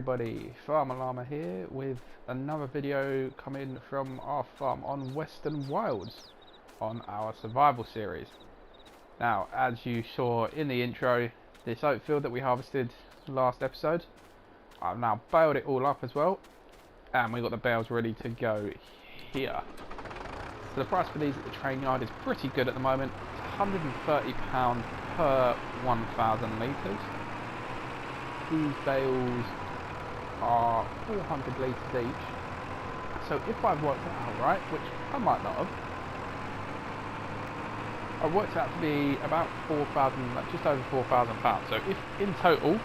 everybody, Farmer Llama here with another video coming from our farm on Western Wilds on our survival series. Now, as you saw in the intro, this oat field that we harvested last episode, I've now baled it all up as well, and we've got the bales ready to go here. So the price for these at the train yard is pretty good at the moment. It's £130 per 1,000 litres. These bales are 400 litres each. So if I've worked it out right, which I might not have, I've worked it out to be about 4,000, like just over £4,000. So if in total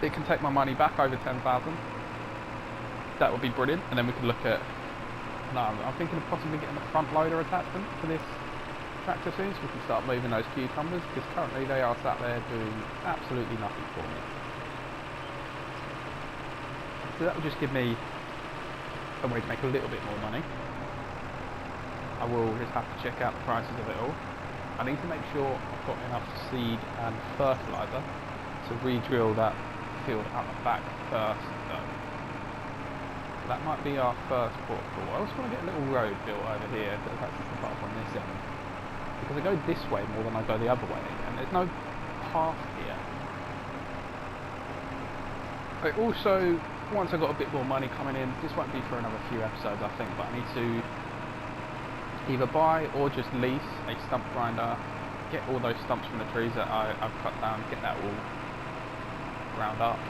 it can take my money back over 10,000, that would be brilliant. And then we can look at, no, I'm thinking of possibly getting a front loader attachment for this tractor soon, so we can start moving those cucumbers, because currently they are sat there doing absolutely nothing for me. So that will just give me a way to make a little bit more money. I will just have to check out the prices of it all. I need to make sure I've got enough seed and fertiliser to re-drill that field out the back first though. That might be our first port of call. I also want to get a little road built over here that's actually apart from this end, because I go this way more than I go the other way, and there's no path here. I also, once I've got a bit more money coming in, this won't be for another few episodes I think, but I need to either buy or just lease a stump grinder, get all those stumps from the trees that I've cut down, get that all ground up,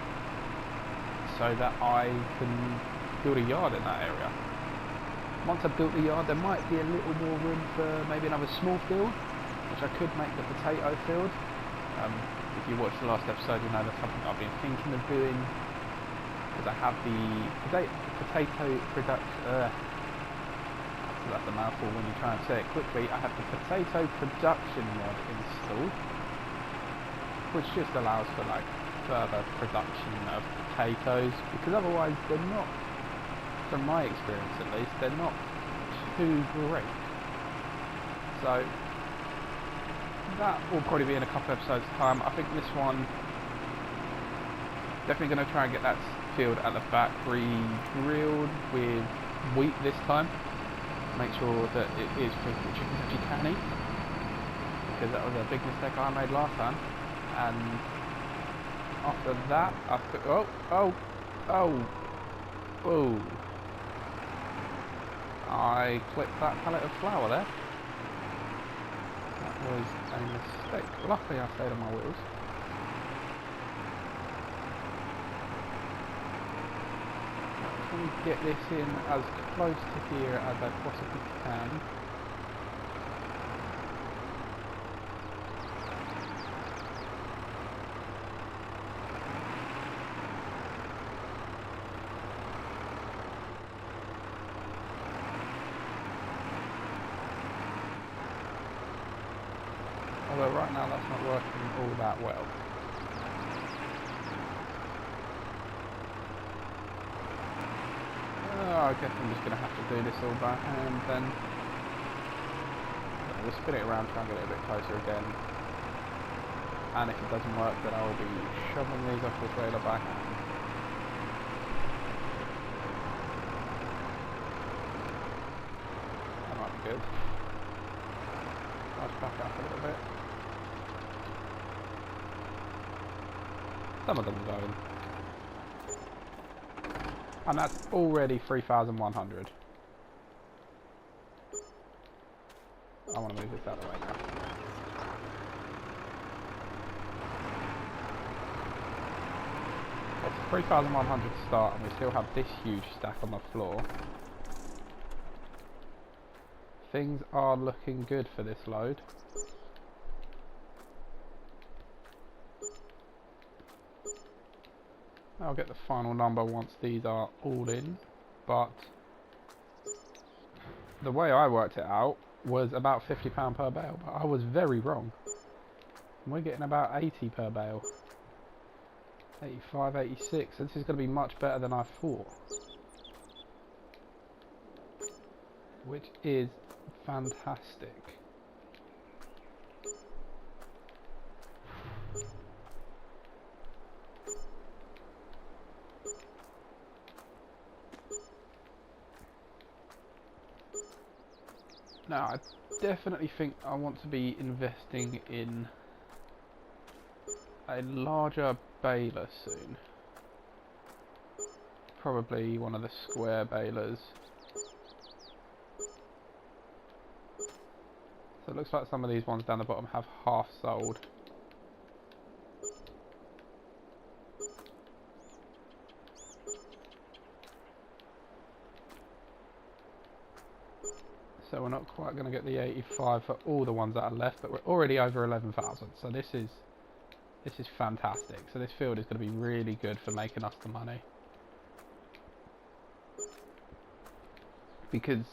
so that I can build a yard in that area. Once I've built the yard, there might be a little more room for maybe another small field, which I could make the potato field. If you watched the last episode, you know that's something I've been thinking of doing, because I have the potato production. That's a mouthful when you try and say it quickly. I have the potato production mod installed, which just allows for like further production of potatoes, because otherwise they're not, from my experience at least, they're not too great. So that will probably be in a couple episodes time. I think this one, definitely going to try and get that field at the back re-drilled with wheat this time. Make sure that it is for the chickens actually can eat, because that was a big mistake I made last time. And after that, I put, oh, I clipped that pallet of flour there. That was a mistake. Luckily I stayed on my wheels. Let me get this in as close to here as I possibly can. Although right now that's not working all that well. I guess I'm just going to have to do this all by hand then. We'll spin it around, try and get it a bit closer again. And if it doesn't work, then I will be shoving these off the trailer by hand. That might be good. Let's back up a little bit. Some of them are going. And that's already 3,100. I want to move this out of the way now. It's 3,100 to start, and we still have this huge stack on the floor. Things are looking good for this load. I'll get the final number once these are all in, but the way I worked it out was about £50 per bale, but I was very wrong. And we're getting about 80 per bale. 85, 86, so this is going to be much better than I thought. Which is fantastic. Now, I definitely think I want to be investing in a larger baler soon. Probably one of the square balers. So it looks like some of these ones down the bottom have half sold. So we're not quite going to get the 85 for all the ones that are left, but we're already over 11,000. So this is fantastic. So this field is going to be really good for making us the money. Because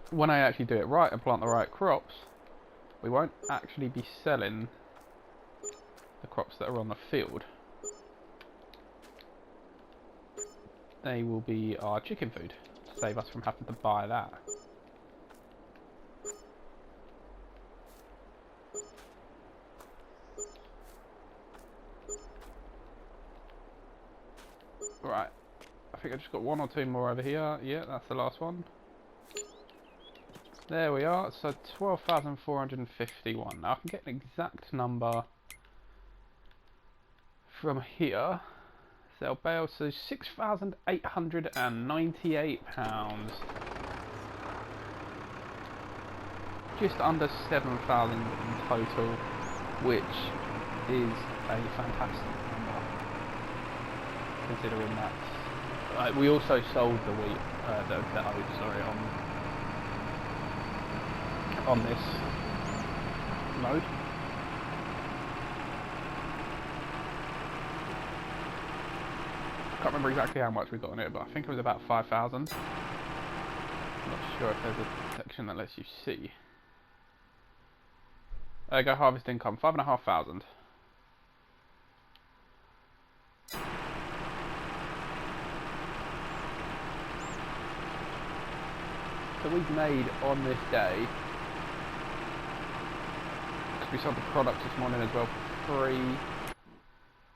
when I actually do it right and plant the right crops, we won't actually be selling the crops that are on the field. They will be our chicken food to save us from having to buy that. Right, I think I just got one or two more over here. Yeah, that's the last one. There we are, so 12,451. Now I can get an exact number from here. Sell bales, so £6,898. Just under 7,000 in total, which is a fantastic number, considering that we also sold the wheat, the oats, sorry, on this load. Can't remember exactly how much we got on it, but I think it was about 5,000. I'm not sure if there's a section that lets you see. There you go, harvest income, 5,500. So we've made on this day, because we sold the products this morning as well for free.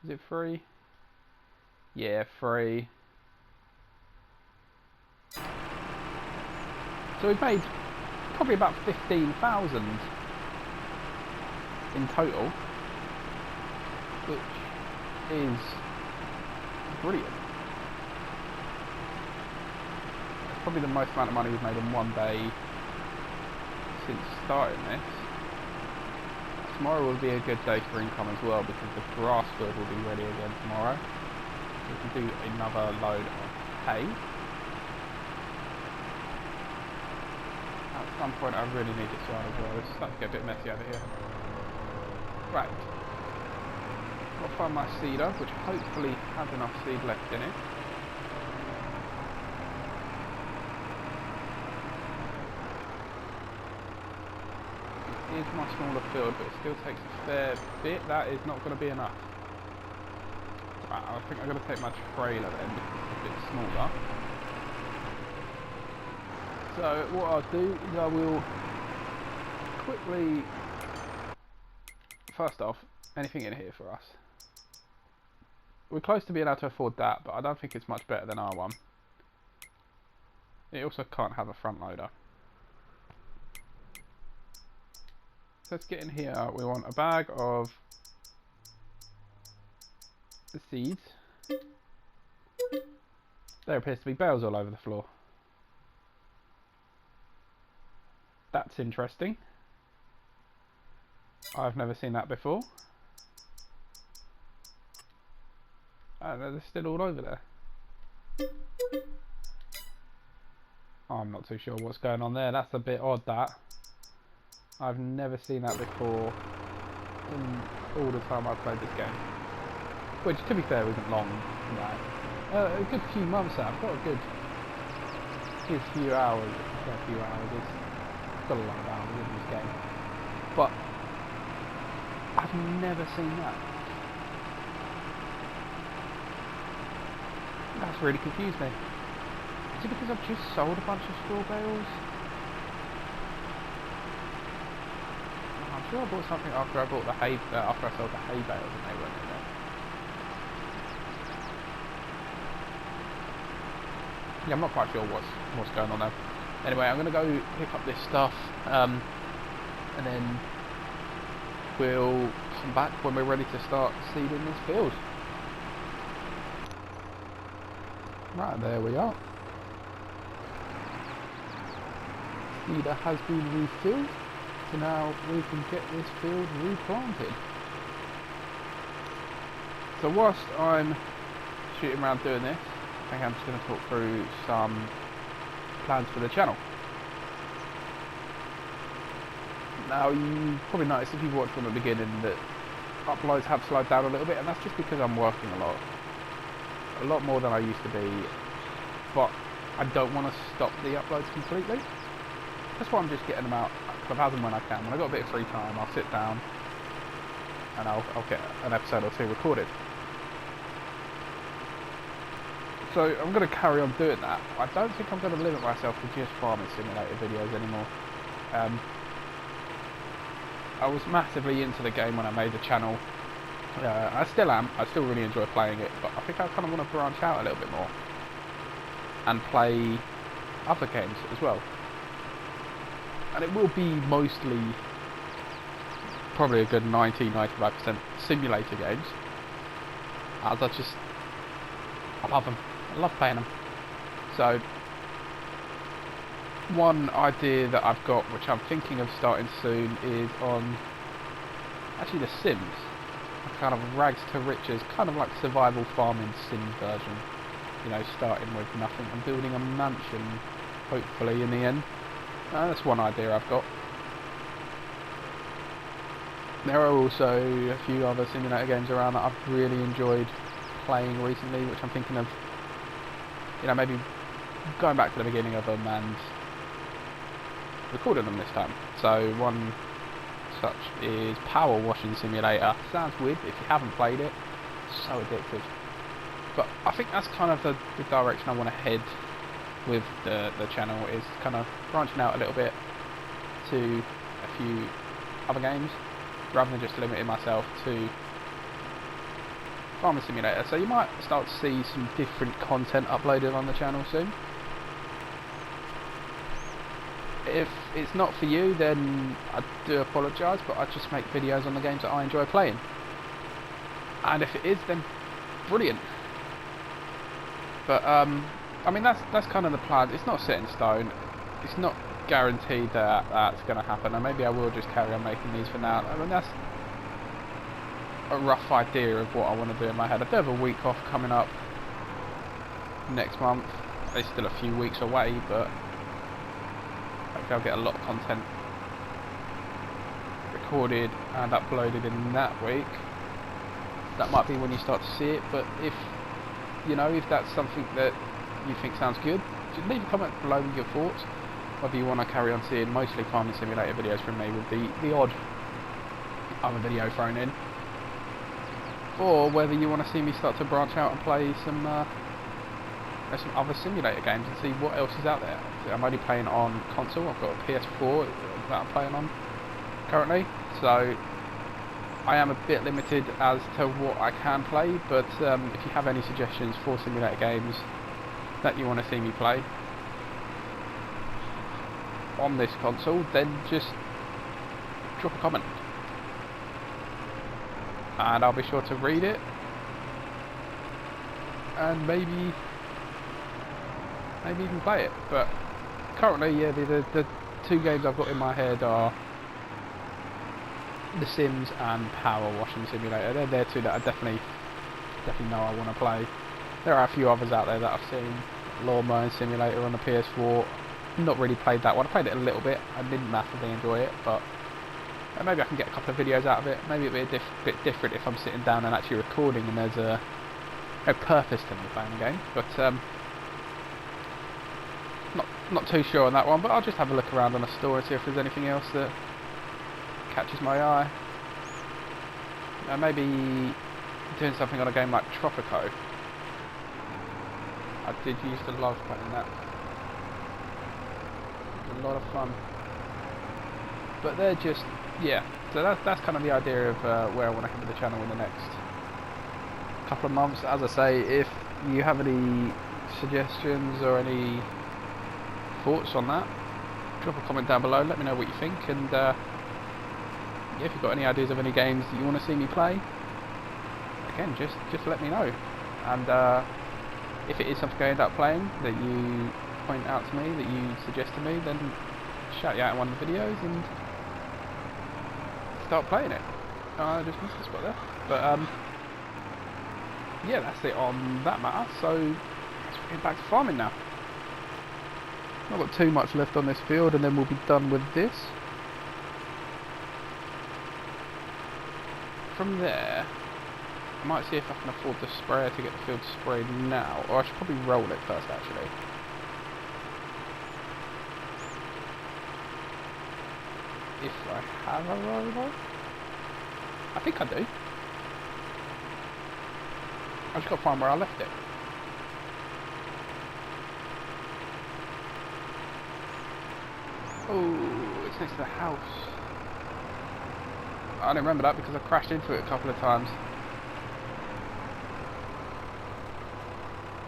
Is it free? Yeah, free. So we've made probably about 15,000 in total, which is brilliant. It's probably the most amount of money we've made in one day since starting this. Tomorrow will be a good day for income as well, because the grass field will be ready again tomorrow. We can do another load of hay. At some point I really need this one as well. It's starting to get a bit messy over here. Right. I'll find my seeder, which hopefully has enough seed left in it. It is my smaller field, but it still takes a fair bit. That is not going to be enough. Right, I think I'm going to take my trailer then, because it's a bit smaller. So what I'll do is I will quickly, first off, anything in here for us. We're close to being able to afford that, but I don't think it's much better than our one. It also can't have a front loader. So let's get in here. We want a bag of the seeds. There appears to be bales all over the floor. That's interesting. I've never seen that before. They're still all over there. I'm not too sure what's going on there. That's a bit odd, that. I've never seen that before in all the time I've played this game. Which, to be fair, isn't long. Right. A good few months out. I've got a good few hours. A few hours. It's got a lot of hours in this game. But I've never seen that. That's really confused me. Is it because I've just sold a bunch of straw bales? I'm sure I bought something after I bought the hay. After I sold the hay bales, and they weren't in there. Yeah, I'm not quite sure what's going on there. Anyway, I'm going to go pick up this stuff, and then we'll come back when we're ready to start seeding this field. Right, there we are. Seeder has been refilled, so now we can get this field replanted. So whilst I'm shooting around doing this, I think I'm just going to talk through some plans for the channel. Now, you probably noticed if you've watched from the beginning that uploads have slowed down a little bit, and that's just because I'm working a lot more than I used to be, but I don't want to stop the uploads completely. That's why I'm just getting them out as and when I can. When I've got a bit of free time, I'll sit down and I'll get an episode or two recorded. So I'm going to carry on doing that. I don't think I'm going to limit myself to just Farming Simulator videos anymore. I was massively into the game when I made the channel. I still am. I still really enjoy playing it, but I think I kind of want to branch out a little bit more and play other games as well. And it will be mostly, probably a good 90-95% simulator games, as I love them. I love playing them. So, one idea that I've got, which I'm thinking of starting soon, is on actually The Sims. A kind of rags to riches, kind of like survival farming Sims version. You know, starting with nothing and building a mansion, hopefully in the end. That's one idea I've got. There are also a few other simulator games around that I've really enjoyed playing recently, which I'm thinking of, you know, maybe going back to the beginning of them and recording them this time. So one such is Power Washing Simulator. Sounds weird, but if you haven't played it, it's so addictive. But I think that's kind of the direction I want to head with the channel, is kind of branching out a little bit to a few other games rather than just limiting myself to Farming Simulator. So you might start to see some different content uploaded on the channel soon. If it's not for you, then I do apologise, but I just make videos on the games that I enjoy playing. And if it is, then brilliant. But I mean, that's kind of the plan. It's not set in stone. It's not guaranteed that that's going to happen, and maybe I will just carry on making these for now. I mean, that's a rough idea of what I want to do in my head. I do have a week off coming up next month. It's still a few weeks away, but hopefully I'll get a lot of content recorded and uploaded in that week. That might be when you start to see it, but if that's something that you think sounds good, just leave a comment below with your thoughts, whether you want to carry on seeing mostly Farming Simulator videos from me with the odd other video thrown in, or whether you want to see me start to branch out and play some other simulator games and see what else is out there. I'm only playing on console. I've got a PS4 that I'm playing on currently, so I am a bit limited as to what I can play, but if you have any suggestions for simulator games that you want to see me play on this console, then just drop a comment and I'll be sure to read it, and maybe even play it. But currently, yeah, the two games I've got in my head are The Sims and Power Washing Simulator. They're two that I definitely know I want to play. There are a few others out there that I've seen. Lawn Mowing Simulator on the PS4. Not really played that one. I played it a little bit. I didn't massively enjoy it, but maybe I can get a couple of videos out of it. Maybe it'll be a bit different if I'm sitting down and actually recording and there's a purpose to me playing the game. But not too sure on that one, but I'll just have a look around on the store and see if there's anything else that catches my eye. Maybe doing something on a game like Tropico. I did used to love playing that. It was a lot of fun. But they're just, yeah, so that's kind of the idea of where I want to head with the channel in the next couple of months. As I say, if you have any suggestions or any thoughts on that, drop a comment down below, let me know what you think, and yeah, if you've got any ideas of any games that you want to see me play, again, just let me know. And if it is something I end up playing that you point out to me, that you suggest to me, then shout you out in one of the videos and start playing it. I just missed the spot there. But yeah, that's it on that matter. So let's get back to farming now. Not got too much left on this field, and then we'll be done with this. From there, I might see if I can afford the sprayer to get the field sprayed now, or I should probably roll it first actually. If I have a roller? I think I do. I just got to find where I left it. Oh, it's next to the house. I don't remember that because I crashed into it a couple of times.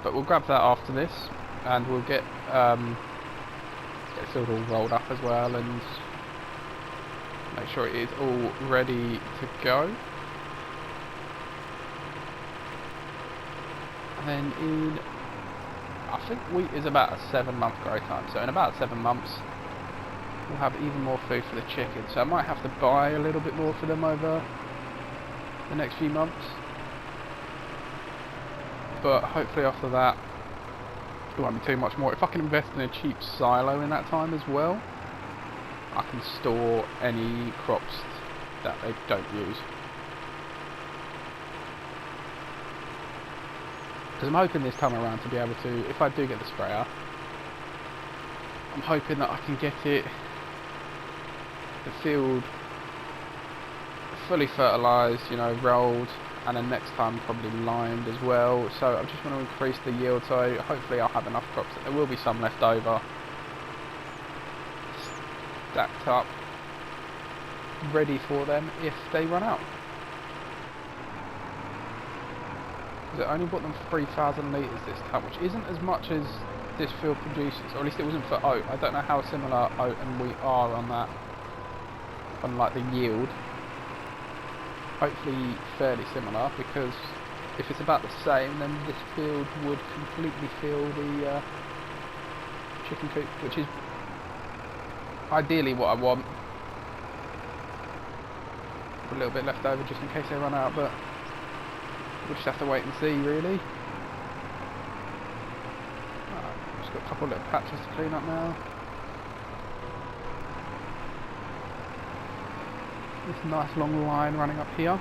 But we'll grab that after this, and we'll get the field all rolled up as well, and make sure it is all ready to go. And then in, I think wheat is about a 7-month growth time, so in about 7 months we'll have even more food for the chickens. So I might have to buy a little bit more for them over the next few months. But hopefully after that it won't be too much more. If I can invest in a cheap silo in that time as well, I can store any crops that they don't use. Because I'm hoping this time around to be able to, if I do get the sprayer, I'm hoping that I can get the field fully fertilised, you know, rolled, and then next time probably limed as well. So I just want to increase the yield, so hopefully I'll have enough crops that there will be some left over, stacked up, ready for them if they run out. Because I only bought them 3,000 litres this time, which isn't as much as this field produces, or at least it wasn't for oat. I don't know how similar oat and wheat are on that, on like the yield. Hopefully fairly similar, because if it's about the same, then this field would completely fill the chicken coop, which is ideally what I want. A little bit left over just in case they run out, but we'll just have to wait and see really. Just got a couple of little patches to clean up now. This nice long line running up here.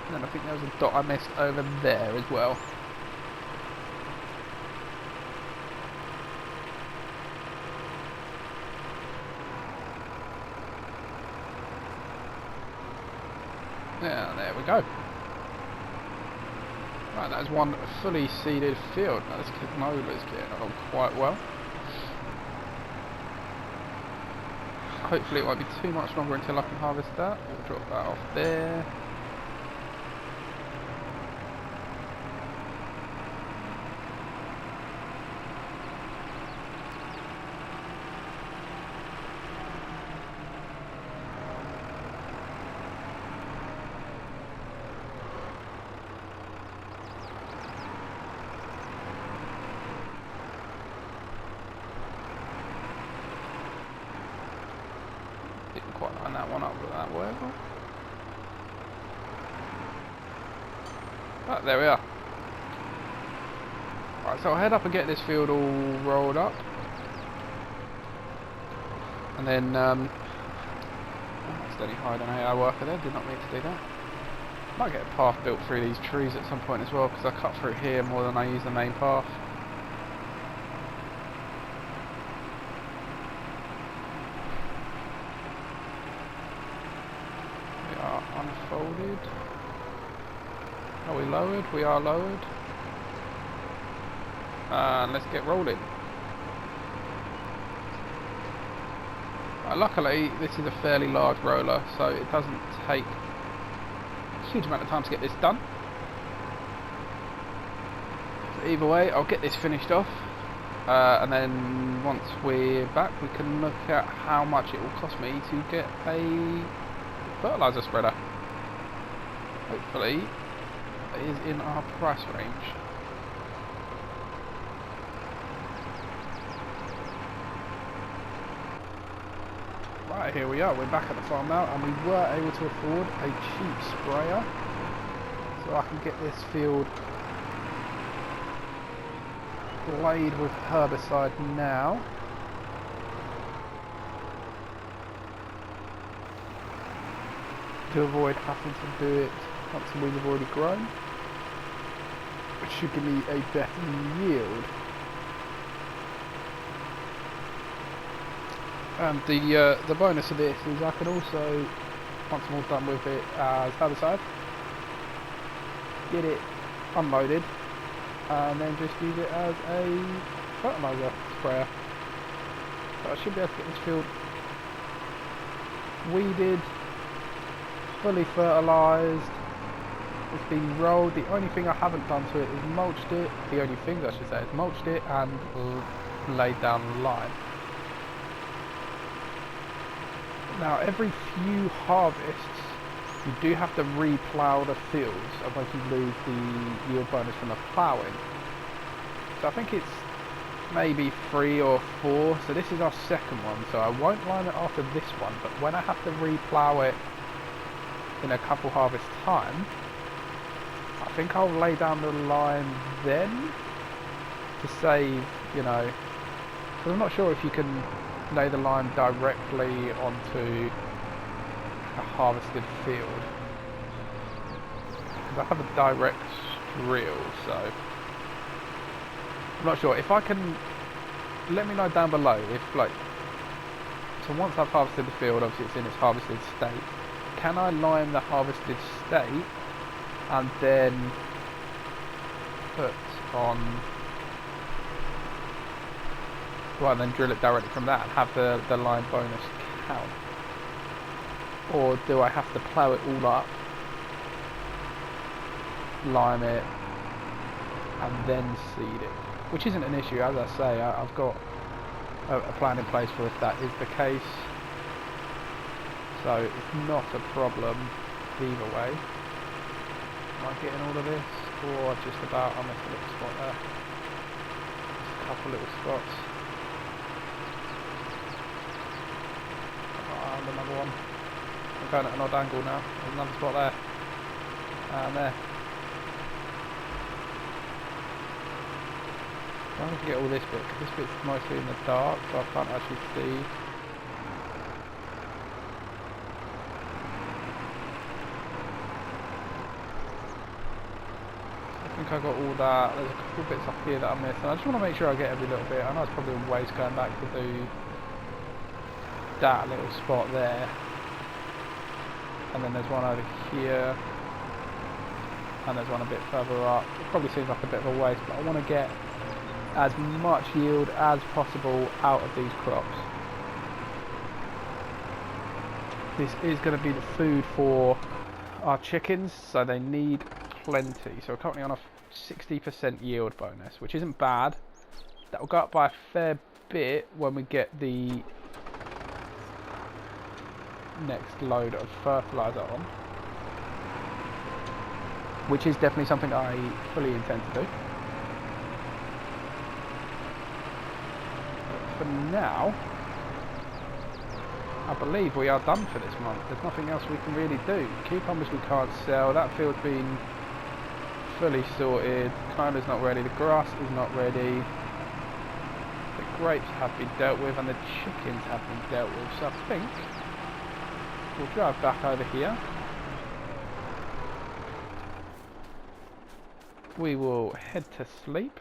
And then I think there was a dot I missed over there as well. Yeah, there we go. Right, that is one fully seeded field. Now this canola's getting on quite well. Hopefully it won't be too much longer until I can harvest that. We'll drop that off there. Didn't quite line that one up with that whatever. Right, there we are. Right, so I'll head up and get this field all rolled up. And then, steady hide an AI worker there, did not mean to do that. Might get a path built through these trees at some point as well, because I cut through here more than I use the main path. Unfolded. Are we lowered? We are lowered. And let's get rolling. Luckily, this is a fairly large roller, so it doesn't take a huge amount of time to get this done. So either way, I'll get this finished off, And then once we're back, we can look at how much it will cost me to get a fertiliser spreader. Hopefully, it is in our price range. Right, here we are. We're back at the farm now, and we were able to afford a cheap sprayer, so I can get this field laid with herbicide now. To avoid having to do it once the weeds have already grown, which should give me a better yield. And the bonus of this is I can also, once I'm all done with it as herbicide, get it unloaded and then just use it as a fertiliser sprayer. So I should be able to get this field weeded, fully fertilised. It's been rolled. The only thing I haven't done to it is mulched it. The only things I should say is mulched it and laid down the line. Now every few harvests you do have to re-plough the fields, otherwise you lose the yield bonus from the ploughing. So I think it's maybe 3 or 4, so this is our second one, so I won't lime it after this one, but when I have to re-plough it in a couple harvests time, I think I'll lay down the line then to save, you know, because I'm not sure if you can lay the line directly onto a harvested field. I have a direct drill, so I'm not sure. If I can, let me know down below if, like, so once I've harvested the field, obviously it's in its harvested state, can I lime the harvested state and then put on, well, then drill it directly from that and have the line bonus count? Or do I have to plough it all up, lime it, and then seed it? Which isn't an issue, as I say, I've got a plan in place for if that is the case. So it's not a problem either way. Am I getting all of this? Or just about? I missed a little spot there. Just a couple little spots. And another one. I'm going at an odd angle now. There's another spot there. And there. I'm trying to get all this bit, because this bit's mostly in the dark, so I can't actually see. I think I got all that. There's a couple bits up here that I missed, and I just want to make sure I get every little bit. I know it's probably a waste going back to do that little spot there. And then there's one over here, and there's one a bit further up. It probably seems like a bit of a waste, but I want to get as much yield as possible out of these crops. This is going to be the food for our chickens, so they need plenty. So we're currently on a 60% yield bonus, which isn't bad. That will go up by a fair bit when we get the next load of fertiliser on, which is definitely something I fully intend to do. But for now, I believe we are done for this month. There's nothing else we can really do. Cucumbers we can't sell. That field's been fully sorted. Clover's not ready. The grass is not ready. The grapes have been dealt with, and the chickens have been dealt with. So I think we'll drive back over here. We will head to sleep.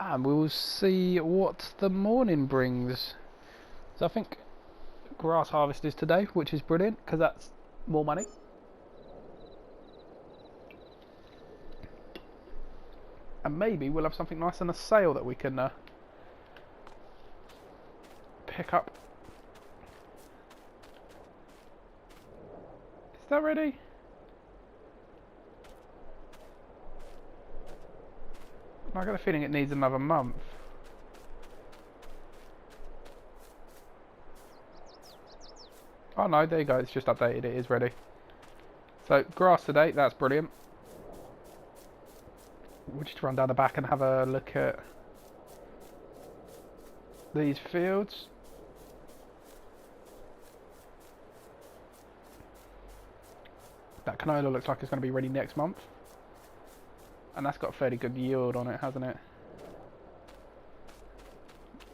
And we will see what the morning brings. So I think grass harvest is today, which is brilliant, because that's more money. And maybe we'll have something nice on a sale that we can pick up. Is that ready? I got a feeling it needs another month. Oh no, there you go, it's just updated, it is ready. So, grass today, that's brilliant. We'll just run down the back and have a look at these fields. That canola looks like it's going to be ready next month. And that's got a fairly good yield on it, hasn't it?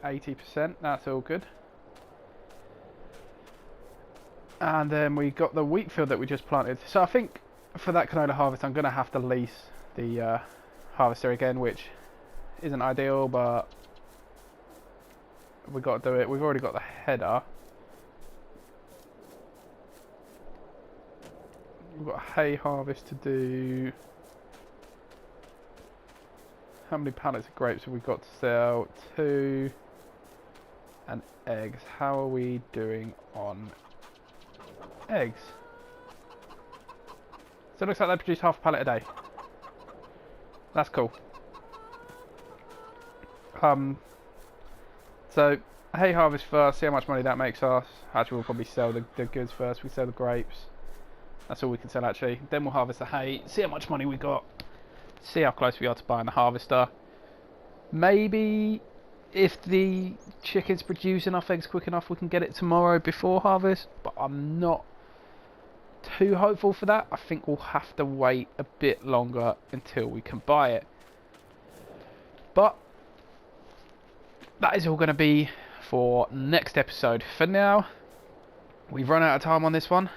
80%, that's all good. And then we got the wheat field that we just planted. So I think for that canola harvest I'm going to have to lease the harvester again, which isn't ideal, but we've got to do it. We've already got the header. We've got a hay harvest to do. How many pallets of grapes have we got to sell? 2. And eggs. How are we doing on eggs? So it looks like they produce half a pallet a day. That's cool. So hay harvest first, see how much money that makes us. Actually, we'll probably sell the goods first. We sell the grapes. That's all we can sell actually. Then we'll harvest the hay, see how much money we got. See how close we are to buying the harvester. Maybe if the chickens produce enough eggs quick enough, we can get it tomorrow before harvest. But I'm not too hopeful for that. I think we'll have to wait a bit longer until we can buy it. But that is all going to be for next episode. For now, we've run out of time on this one.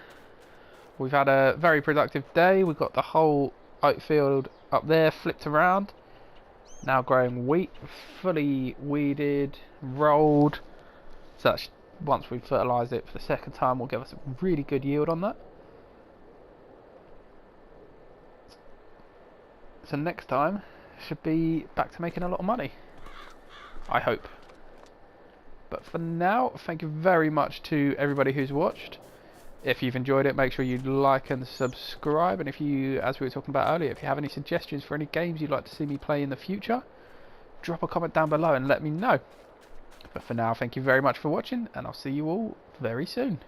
We've had a very productive day. We've got the whole oat field up there flipped around. Now growing wheat, fully weeded, rolled. So that's, once we've fertilised it for the second time, will give us a really good yield on that. So next time should be back to making a lot of money, I hope. But for now, thank you very much to everybody who's watched. If you've enjoyed it, make sure you like and subscribe. And if you, as we were talking about earlier, if you have any suggestions for any games you'd like to see me play in the future, drop a comment down below and let me know. But for now, thank you very much for watching, and I'll see you all very soon.